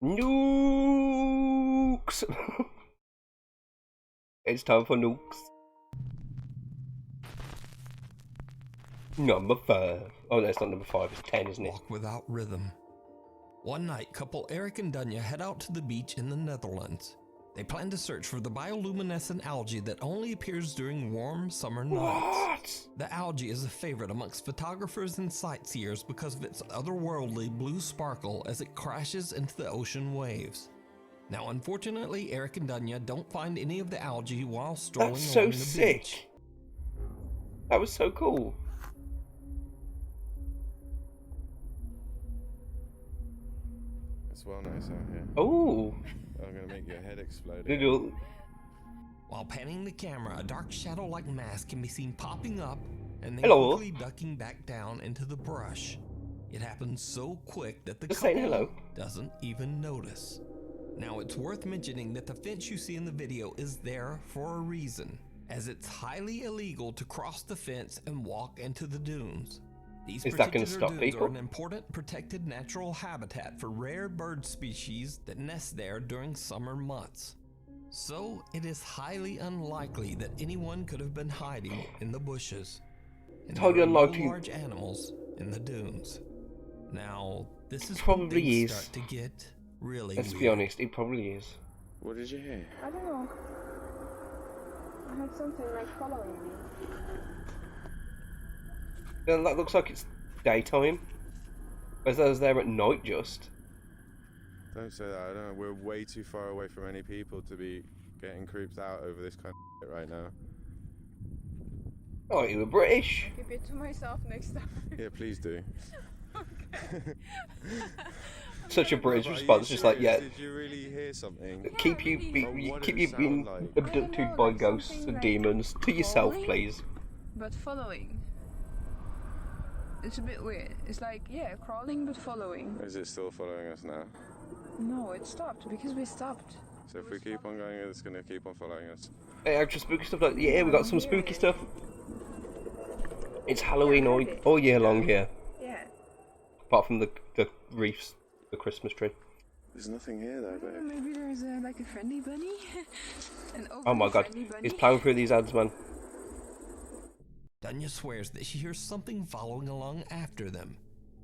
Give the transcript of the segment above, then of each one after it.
Nukes! It's time for nukes. Number 5. Oh, no, it's not number 5, it's 10, isn't it? Walk without rhythm. One night, couple Eric and Dunya head out to the beach in the Netherlands. They plan to search for the bioluminescent algae that only appears during warm summer nights. The algae is a favorite amongst photographers and sightseers because of its otherworldly blue sparkle as it crashes into the ocean waves. Now, unfortunately, Eric and Dunya don't find any of the algae while strolling along the beach. That was so cool. It's well nice out here. Oh. I'm gonna make your head explode. While panning the camera, a dark shadow-like mass can be seen popping up and then quickly ducking back down into the brush. It happens so quick that the couple doesn't even notice. Now, it's worth mentioning that the fence you see in the video is there for a reason, as it's highly illegal to cross the fence and walk into the dunes. These particular dunes are an important protected natural habitat for rare bird species that nest there during summer months. So it is highly unlikely that anyone could have been hiding in the bushes. And there are no large animals in the dunes. Now, this is when things start to get really weird. Let's be honest, it probably is. What did you hear? I don't know. I heard something like following me. That looks like it's daytime. As I was there at night just. Don't say that, I don't know. We're way too far away from any people to be getting creeped out over this kind of shit right now. Oh, you were British. I'll keep it to myself next time. Yeah, please do. Okay. Such a British response, just like, yeah. Did you really hear something? Keep you being abducted by ghosts and demons to yourself, please. But following. It's a bit weird. It's like, yeah, crawling but following. Is it still following us now? No, it stopped because we stopped. So if we keep on going, it's going to keep on following us. Hey, extra spooky stuff, like, yeah, we got some spooky stuff. It's Halloween all year long here. Yeah. Apart from the reefs, the Christmas tree. There's nothing here though, babe. Maybe there's like a friendly bunny? Oh my god, he's plowing through these ads, man. Dunya swears that she hears something following along after them,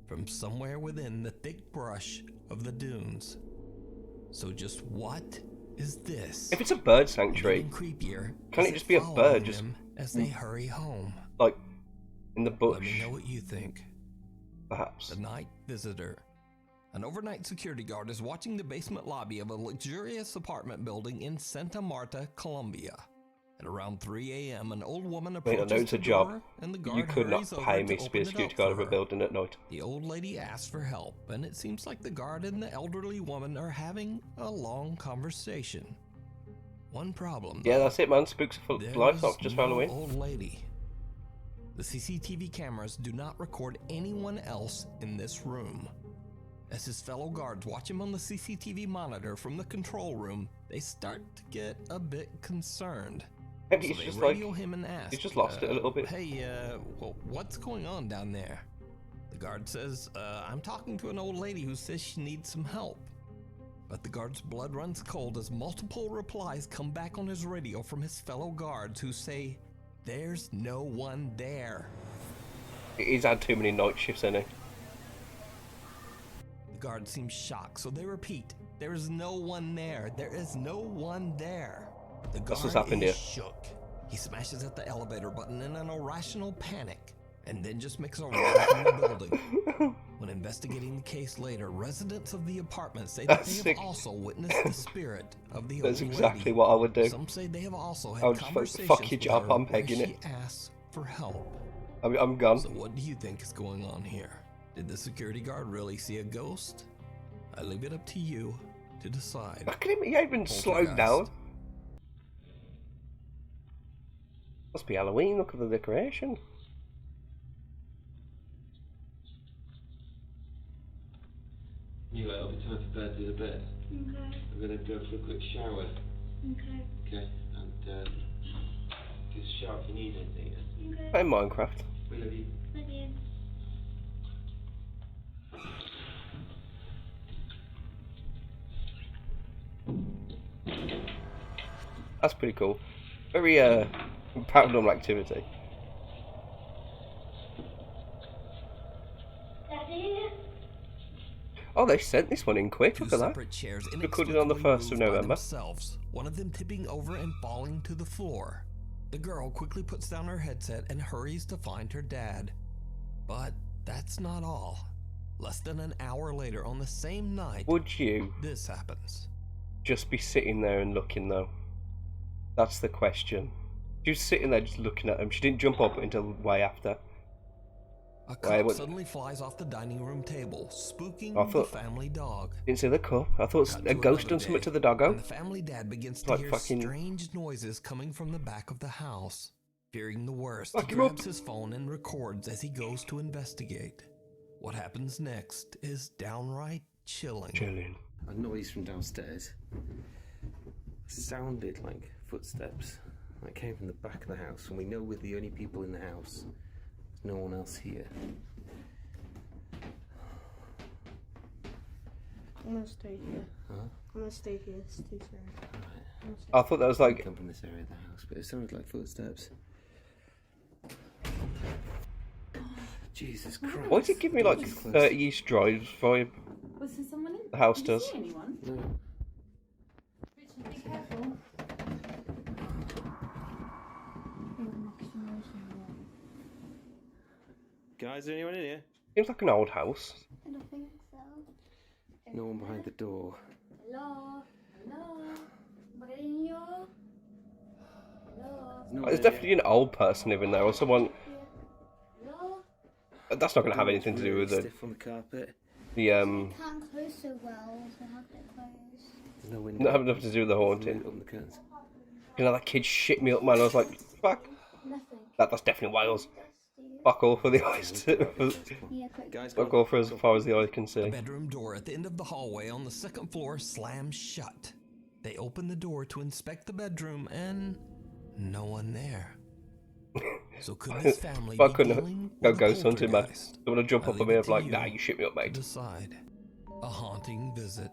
from somewhere within the thick brush of the dunes. So just what is this? If it's a bird sanctuary, can't it just be a bird just as they hurry home? Like in the bush? Let me know what you think. Perhaps. The night visitor. An overnight security guard is watching the basement lobby of a luxurious apartment building in Santa Marta, Colombia. At around 3 a.m., an old woman approaches the door, and the guard you could not pay me to be a security guard of a building at night. The old lady asks for help, and it seems like the guard and the elderly woman are having a long conversation. One problem, though. Yeah, that's it, man. Spooks for life, not just for Halloween. Old lady. The CCTV cameras do not record anyone else in this room. As his fellow guards watch him on the CCTV monitor from the control room, they start to get a bit concerned. Maybe so he's just radio him and ask, he's just lost it a little bit. Hey, well, what's going on down there? The guard says, I'm talking to an old lady who says she needs some help. But the guard's blood runs cold as multiple replies come back on his radio from his fellow guards who say, there's no one there. He's had too many night shifts, hasn't he? The guard seems shocked, so they repeat, there's no one there. There is no one there. The guard is shook. He smashes at the elevator button in an irrational panic, and then just makes a run from the building. When investigating the case later, residents of the apartment say that they have also witnessed the spirit of the old lady. That's exactly what I would do. Some say they have also had conversations fuck your job, I'm where pegging she asks for help. I'm gone. So what do you think is going on here? Did the security guard really see a ghost? I leave it up to you to decide. Look at him, he ain't been slowed down. Must be Halloween, look at the decoration. Anyway, it'll be time for bed, do the bed. Okay. I'm gonna go for a quick shower. Okay. Okay, and just shout if you need anything. Yeah? Okay. Play Minecraft. We love you. Love you. That's pretty cool. Very paranormal activity. Oh, they sent this one in quick. Two Look at that. separate chairs Recorded on the 1st of inexplicably moved by November. themselves, one of them tipping over and falling to the floor. The girl quickly puts down her headset and hurries to find her dad. But that's not all. Less than an hour later on the same night, Would you this happens. just be sitting there and looking, though? That's the question. She was sitting there just looking at him. She didn't jump up until way after. A cup suddenly flies off the dining room table, spooking the family dog. Didn't see the cup. I thought a ghost done something to the doggo. And the family dad begins to hear strange noises coming from the back of the house. Fearing the worst, he grabs his phone and records as he goes to investigate. What happens next is downright chilling. A noise from downstairs sounded like footsteps. It came from the back of the house, and we know we're the only people in the house. There's no one else here. I'm gonna stay here. Huh? I'm gonna stay here. It's too scary. Right. I thought that was like... Come from this area of the house, but it sounded like footsteps. Jesus Christ. Why does it give me like 30 East Drive vibe? Was there someone in? The house Did you does. see anyone? No. Richard, be careful. Guys, is there anyone in here? Seems like an old house. I don't think so. No one behind the door. Hello? Hello? Mourinho? Hello? No There's definitely an old person living there, or someone... Hello? That's not going to have anything to do with it. Stiff on the carpet. The Can't close so well, so how can it close? There's no window. not having nothing to do with the haunting. Open the curtains. You know, that kid shit me up, man. I was like, fuck. Nothing. That's definitely Wales. Fuck all for the eyes. Yeah, quick. Guys, Fuck all for as far as the eye can The see. bedroom door at the end of the hallway on the second floor slams shut. They open the door to inspect the bedroom and no one there. So could this family If I be couldn't dealing go with a ghost hunting, man. poltergeist? Don't want to jump I up on leave me it and be to like, you nah, you shit me up, to mate. decide. A haunting visit.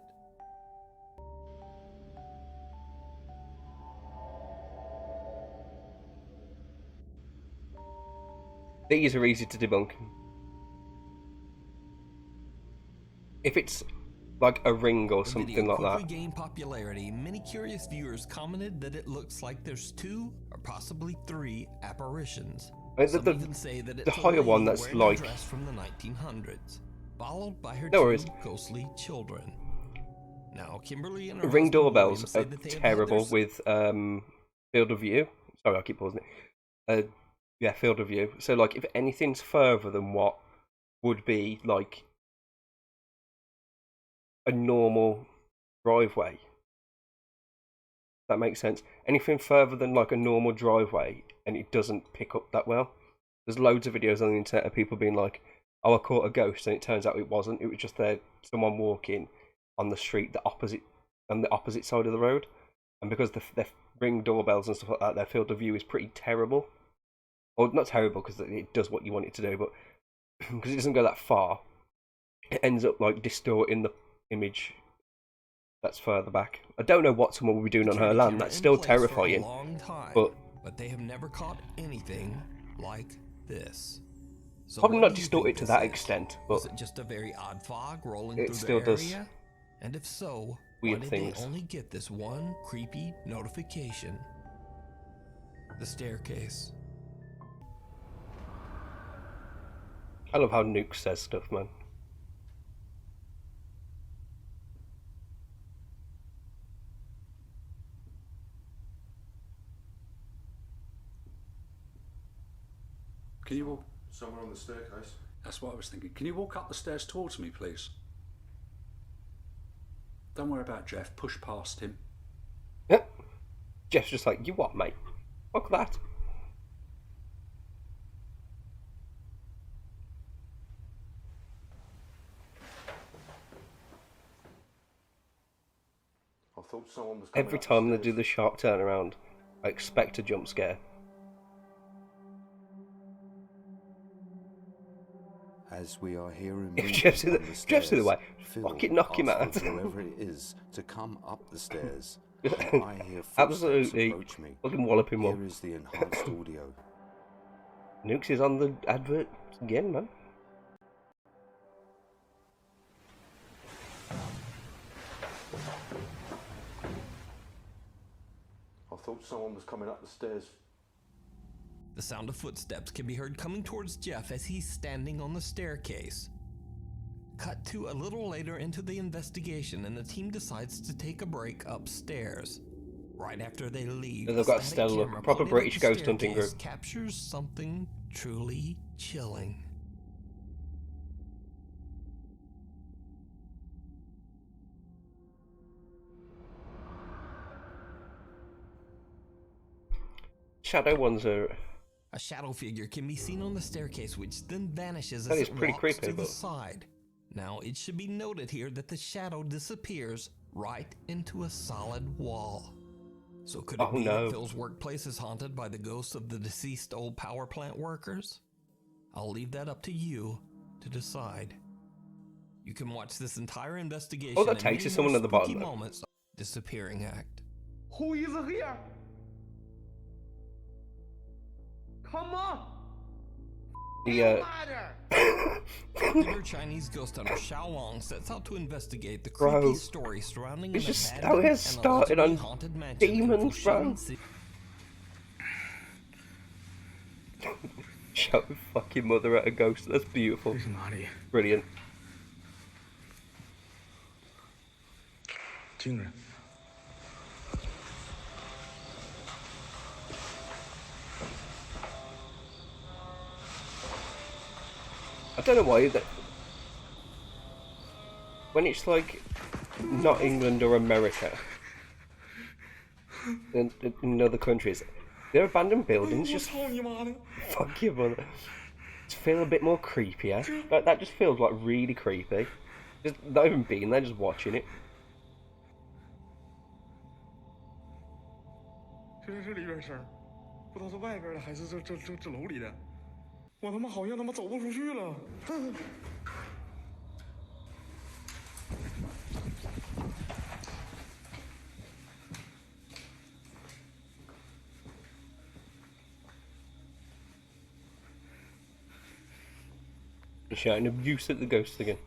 These are easy to debunk. If it's like a ring or The something video like quickly that. gained popularity. Many curious viewers commented that it looks like there's 2 or possibly 3 apparitions. Some even say that it's the higher a one lady that's wearing a like... dress from the 1900s, followed by her No 2 worries. ghostly children. Now, Kimberly and her Ring husband doorbells William say are that they have terrible had their with field of view. Sorry, I keep pausing it. Yeah, field of view. So, like, if anything's further than what would be, like, a normal driveway. That makes sense. Anything further than, like, a normal driveway, and it doesn't pick up that well. There's loads of videos on the internet of people being like, oh, I caught a ghost, and it turns out it wasn't. It was just someone walking on the street on the opposite side of the road. And because the Ring doorbells and stuff like that, their field of view is pretty terrible. Or not terrible because it does what you want it to do, but because it doesn't go that far, it ends up like distorting the image that's further back. I don't know what someone will be doing on her land. That's still terrifying. But they have never caught anything like this. So probably what not do you distort think it to this that is? extent, Was but it just a very odd fog rolling it through still the does area? And if so, weird why did things. they only get this one creepy notification? The staircase. I love how Nuke says stuff, man. Can you walk? Somewhere on the staircase. That's what I was thinking. Can you walk up the stairs towards me, please? Don't worry about Jeff. Push past him. Yeah. Jeff's just like, you what, mate? Fuck that. I thought someone was coming Every up the time they stairs. do the sharp turnaround, I expect a jump scare. As we are here If Jeff's in the way, fucking knock him out. whoever it is to come up the stairs I hear footsteps Absolutely. approach me. Fucking wallop him up. Here is the enhanced audio. Nukes is on the advert again, man. I thought someone was coming up the stairs. The sound of footsteps can be heard coming towards Jeff as he's standing on the staircase. Cut to a little later into the investigation, and the team decides to take a break upstairs. Right after they leave, They've got the static Stella, camera proper pointed British at the ghost hunting staircase group. captures something truly chilling. Shadow ones are... A shadow figure can be seen on the staircase, which then vanishes That as is it pretty walks creepy, to the but- side. Now, it should be noted here that the shadow disappears right into a solid wall. So could it Oh, be no. that Phil's workplace is haunted by the ghosts of the deceased old power plant workers? I'll leave that up to you to decide. You can watch this entire investigation Oh, that and takes many you someone more at the bottom, spooky though. moments of the disappearing act. Who is here? Come on! The, Popular Chinese ghost hunter Xiao Wang sets out to investigate the Bro, creepy story surrounding it's an just abandoned how it and started allegedly on haunted mansion in demons, bro. Fushan City. Shout fucking mother at a ghost. That's beautiful. Brilliant. 惊人。 I don't know why that when it's like not England or America in other countries, their abandoned buildings just fuck you, mother. Just feel a bit more creepier. Like that just feels like really creepy. Just not even being there, just watching it. 这是里边声儿，不知道是外边的还是这楼里的。我他妈好像他妈走不出去了。Shouting abuse at the ghost again.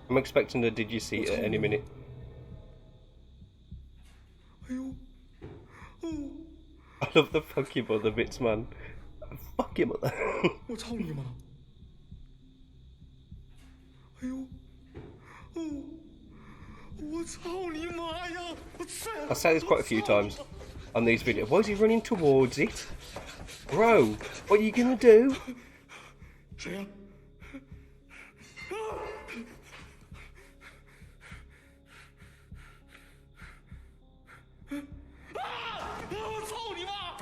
I'm expecting a did you see it at any minute. 哎呦，哦， I love the fuck you mother bits, man. Fuck you mother. 我操你妈！哎呦，哦，我操你妈呀！我操！ I say this quite a few times on these videos. Why is he running towards it? Bro, what are you gonna do? 谁呀？ 我操你妈！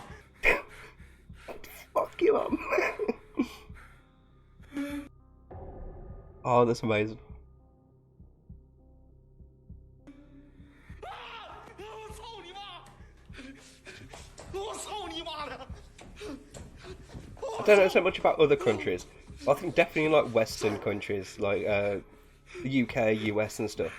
Fuck you up. Oh, that's amazing. 我操你妈！我操你妈的！ I don't know so much about other countries. I think definitely in like Western countries, like the UK, US and stuff.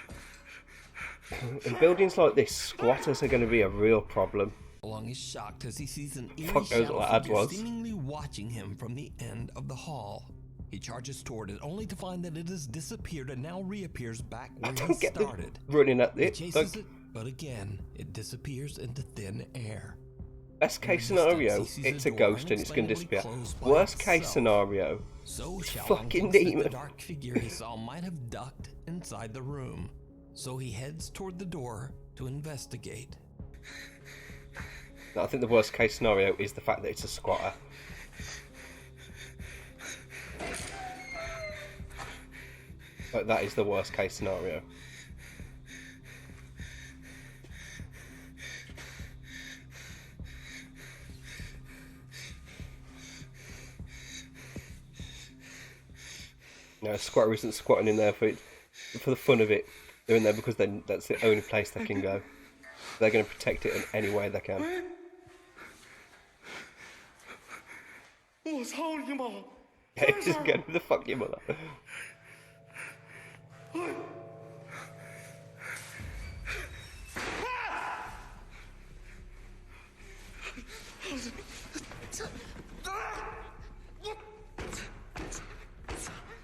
In buildings like this, squatters are going to be a real problem. Long is shocked as he sees an eerie Fuck knows shadow what that figure was. seemingly watching him from the end of the hall. He charges toward it, only to find that it has disappeared and now reappears back where he Don't get the started. running at He it. chases Like, it, but again, it disappears into thin air. best case In the distance, scenario, he sees it's a a door ghost and it's going to unexplainably disappear. closed by Worst case itself. scenario, So it's Xiao fucking thinks that demon. the dark figure he saw might have ducked inside the room. So he heads toward the door to investigate. I think the worst case scenario is the fact that it's a squatter. But that is the worst case scenario. No, a squatter isn't squatting in there for the fun of it. They're in there because that's the only place they can go. They're going to protect it in any way they can. 我操你妈！ Yeah, just get the fuck your mother.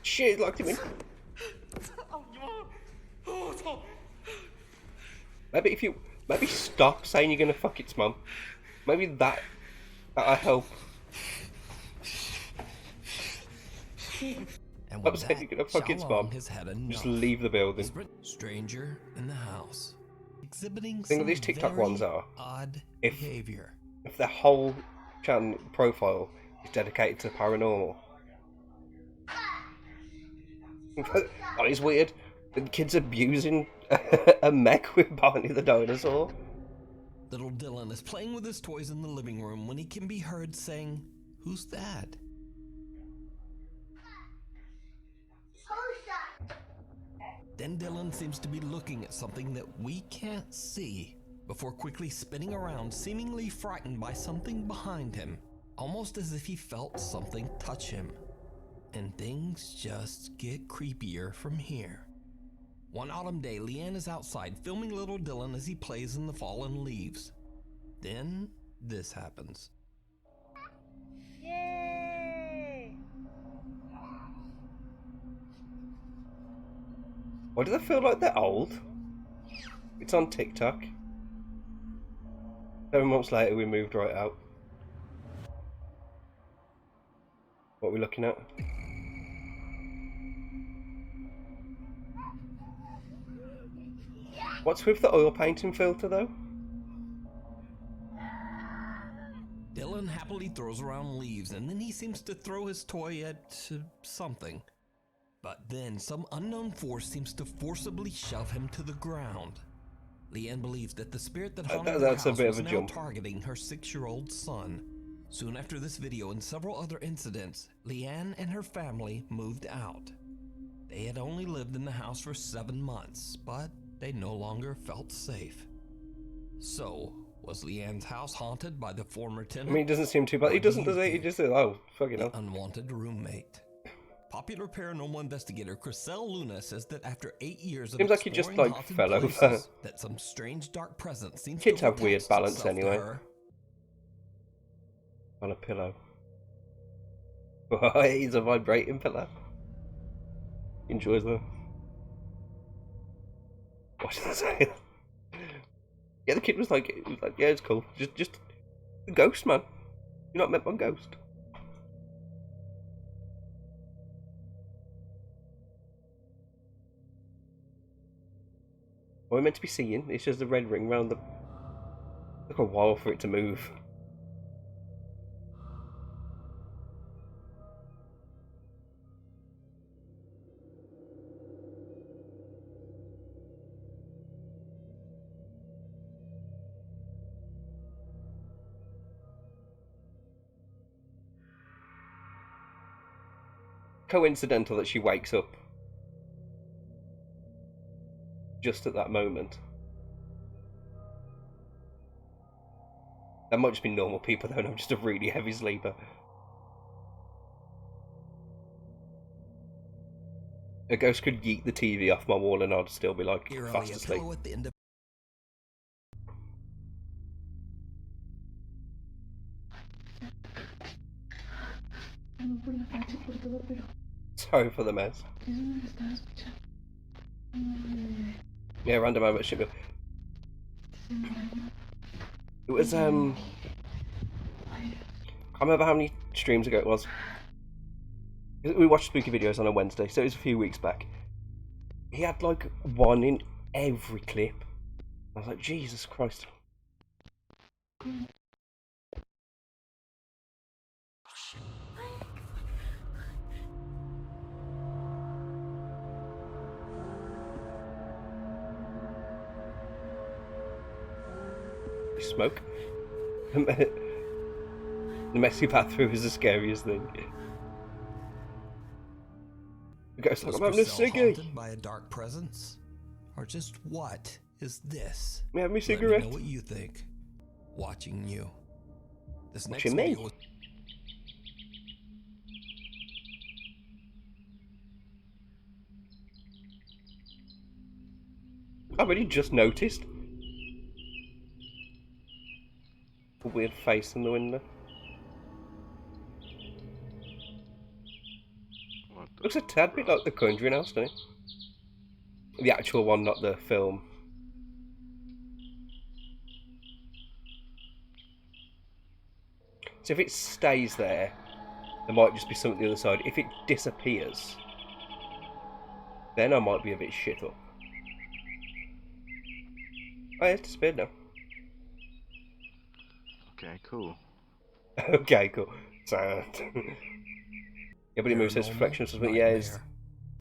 Shit, locked him in. Maybe stop saying you're gonna fuck its mum. Maybe that'll help. And I'm saying you're gonna fuck its mum. Just leave the building. Stranger in the house, exhibiting The thing some with these TikTok very ones are, odd if behavior. their whole channel profile is dedicated to paranormal. That is weird. The kid's abusing a mech with Barney the dinosaur. Little Dylan is playing with his toys in the living room when he can be heard saying, "Who's that?" Then Dylan seems to be looking at something that we can't see, before quickly spinning around, seemingly frightened by something behind him, almost as if he felt something touch him. And things just get creepier from here. One autumn day, Leanne is outside filming little Dylan as he plays in the fallen leaves. Then this happens. Yay! Why do they feel like they're old? It's on TikTok. 7 months later, we moved right out. What are we looking at? What's with the oil painting filter, though? Dylan happily throws around leaves, and then he seems to throw his toy at something. But then some unknown force seems to forcibly shove him to the ground. Leanne believes that the spirit that haunted the house was now targeting her 6-year-old son. Soon after this video and several other incidents, Leanne and her family moved out. They had only lived in the house for 7 months, but they no longer felt safe. So, was Leanne's house haunted by the former tenant? I mean, he doesn't seem too bad. He doesn't, does he? He just says, oh, fucking hell. Unwanted roommate. Popular paranormal investigator Chriselle Luna says that after 8 years of seems like he just like fell over. That some strange dark presence seems Kids to have weird balance anyway. her. On a pillow. He's a vibrating pillow. He enjoys them. What did I say? Yeah, the kid was like, yeah, it's cool. Just a ghost, man. You're not met by a ghost. What we're meant to be seeing, it's just a red ring around the... It took a while for it to move. Coincidental that she wakes up just at that moment. That might just be normal people though, and I'm just a really heavy sleeper. A ghost could yeet the TV off my wall and I'd still be like fast asleep. Sorry for the mess. Yeah, random moment should be. It was I can't remember how many streams ago it was. We watched spooky videos on a Wednesday, so it was a few weeks back. He had like one in every clip. I was like, Jesus Christ. Smoke. The messy bathroom is the scariest thing. The ghost like, I'm having a ciggy. Haunted by a dark presence, Or just what is this? May I have my Let me cigarette? know what you think. Watching you. This next Watching me? video. I really just noticed a weird face in the window. Looks a tad bit like The Conjuring House, doesn't it? The actual one, not the film. So if it stays there, there might just be something on the other side. If it disappears, then I might be a bit shit up. Oh, it's disappeared now. Okay, cool. Okay, cool. So, yeah, but it moves his reflection or something. Yeah, it's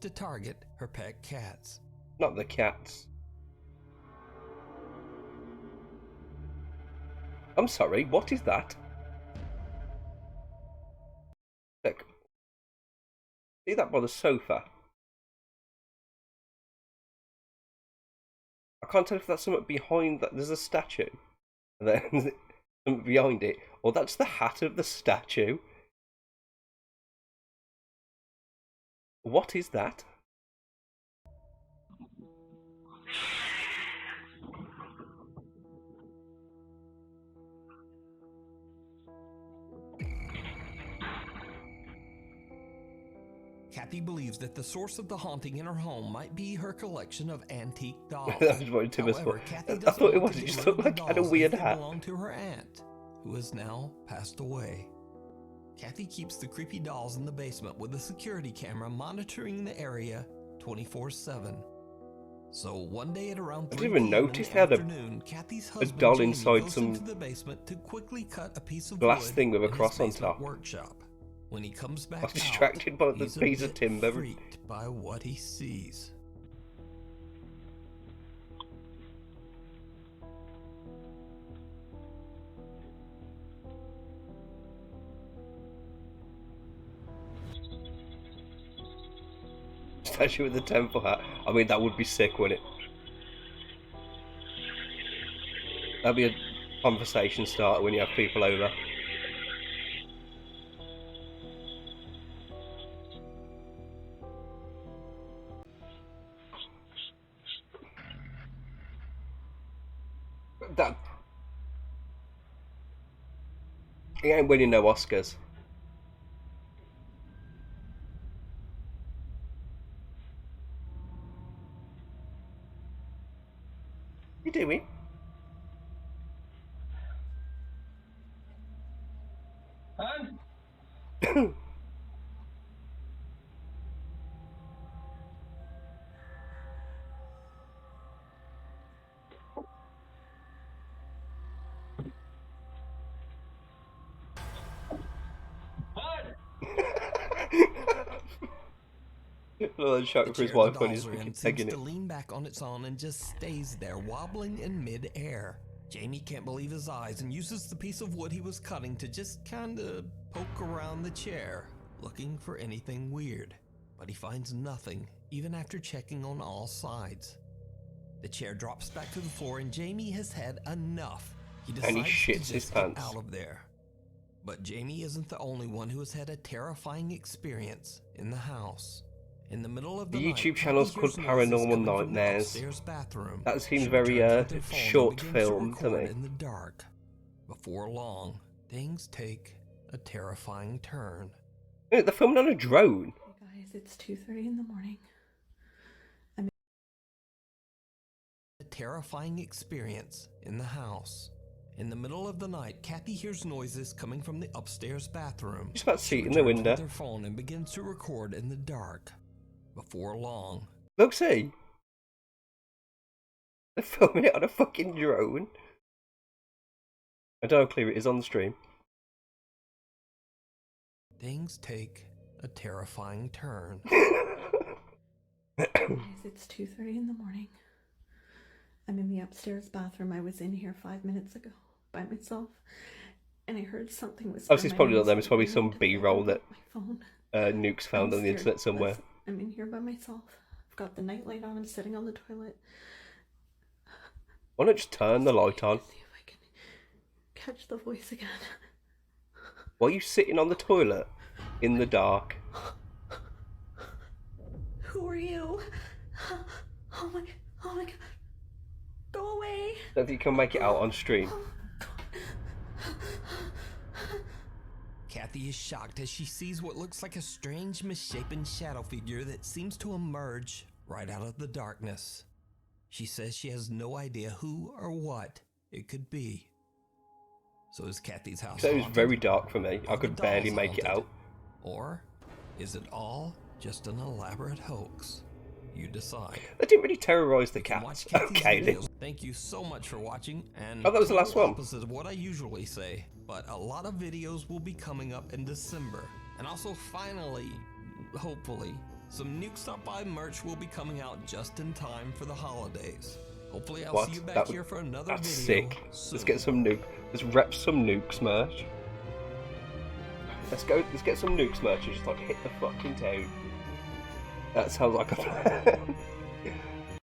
to target her pet cats. not the cats. I'm sorry, what is that? Look. See that by the sofa? I can't tell if that's something behind that. There's a statue. And then something behind it. Or that's the hat of the statue. What is that? Kathy believes that the source of the haunting in her home might be her collection of antique dolls. That was what Tim was for. I thought it was. It just looked like it had a weird hat. Belonged to her aunt, who has now passed away. Kathy keeps the creepy dolls in the basement with a security camera monitoring the area 24/7. So one day at around 3 I didn't even notice they had a doll inside some into the basement to quickly cut a piece of glass wood thing with a in his cross on basement top. workshop. When he comes back I was distracted by the he's a piece of bit timber. freaked by what he sees. Statue with the temple hat. I mean, that would be sick, wouldn't it? That'd be a conversation starter when you have people over. That he ain't winning no Oscars. You doing? Another shot for his wife when he's taking it. To lean back on its own and just stays there, wobbling in mid-air. Jamie can't believe his eyes and uses the piece of wood he was cutting to just kinda poke around the chair, looking for anything weird. But he finds nothing, even after checking on all sides. The chair drops back to the floor and Jamie has had enough. He decides And he shits to his just get pants. out of there. But Jamie isn't the only one who has had a terrifying experience in the house. In the middle of the The night, YouTube channel's Kathy called hears noises Paranormal coming from the Nightmares. upstairs bathroom. That seems She very returns with her phone and short begins film to record me. in the dark. Before long, things take a terrifying turn. They're filming on a drone. Hey guys, it's 2:30 in the morning. A terrifying experience in the house. In the middle of the night, Kathy hears noises coming from the upstairs bathroom. Just about to see She it in the returns window. with her phone and begins to record in the dark. Before long, Look, see. They're filming it on a fucking drone. I don't know how clear it is on the stream. things take a terrifying turn. Guys, it's 2:30 in the morning. I'm in the upstairs bathroom. I was in here 5 minutes ago by myself, and I heard something whisper. Obviously, it's probably not them. It's probably some B-roll that my phone. Nuke's found on the internet somewhere. I'm in here by myself. Of got the nightlight on and sitting on the toilet. Why not just turn the light on? See if I can catch the voice again. Why are you sitting on the toilet in the dark? Who are you? Oh my god. Go away. Don't think you can make it out on stream. Kathy is shocked as she sees what looks like a strange, misshapen shadow figure that seems to emerge right out of the darkness. She says she has no idea who or what it could be. So is Kathy's house So it was haunted? very dark for me. I Are could the barely dolls make it haunted? out. Or is it all just an elaborate hoax? You decide. They didn't really terrorise the Watch cats. Kathy's Okay, then. videos. Thank you so much for watching. And Oh, that was the last total one. opposite of what I usually say, but a lot of videos will be coming up in December. And also, finally, hopefully, some Nuke Stop By merch will be coming out just in time for the holidays. Hopefully, I'll What? see you back here for another That's video sick. soon. Let's get some nuke. Let's rep some nukes merch. Let's get some nukes merch and just like hit the fucking town. That sounds like a plan.